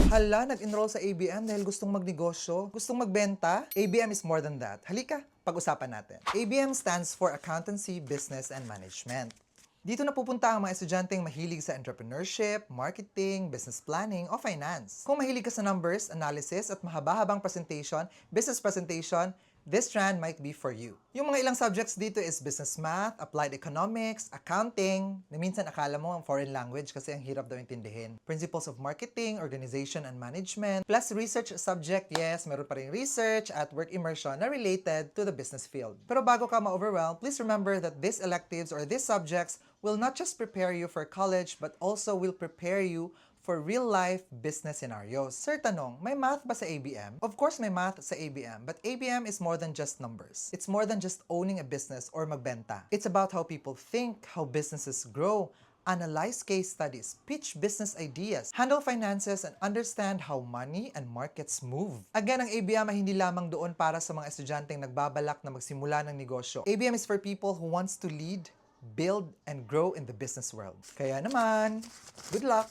Hala, nag-enroll sa ABM dahil gustong magnegosyo, gustong magbenta? ABM is more than that. Halika, pag-usapan natin. ABM stands for Accountancy, Business, and Management. Dito na pupunta ang mga estudyanteng mahilig sa entrepreneurship, marketing, business planning, o finance. Kung mahilig ka sa numbers, analysis, at mahaba-habang presentation, business presentation, this strand might be for you. Yung mga ilang subjects dito is business math, applied economics, accounting, na minsan akala mo ang foreign language kasi ang hirap daw intindihin. Principles of marketing, organization, and management, plus research subject, yes, meron pa rin research at work immersion na related to the business field. Pero bago ka ma-overwhelm, please remember that these electives or these subjects will not just prepare you for college but also will prepare you for real-life business scenarios. Sir, tanong, may math ba sa ABM? Of course, may math sa ABM, but ABM is more than just numbers. It's more than just owning a business or magbenta. It's about how people think, how businesses grow, analyze case studies, pitch business ideas, handle finances, and understand how money and markets move. Again, ang ABM ay hindi lamang doon para sa mga estudyanteng nagbabalak na magsimula ng negosyo. ABM is for people who wants to lead, build, and grow in the business world. Kaya naman, good luck!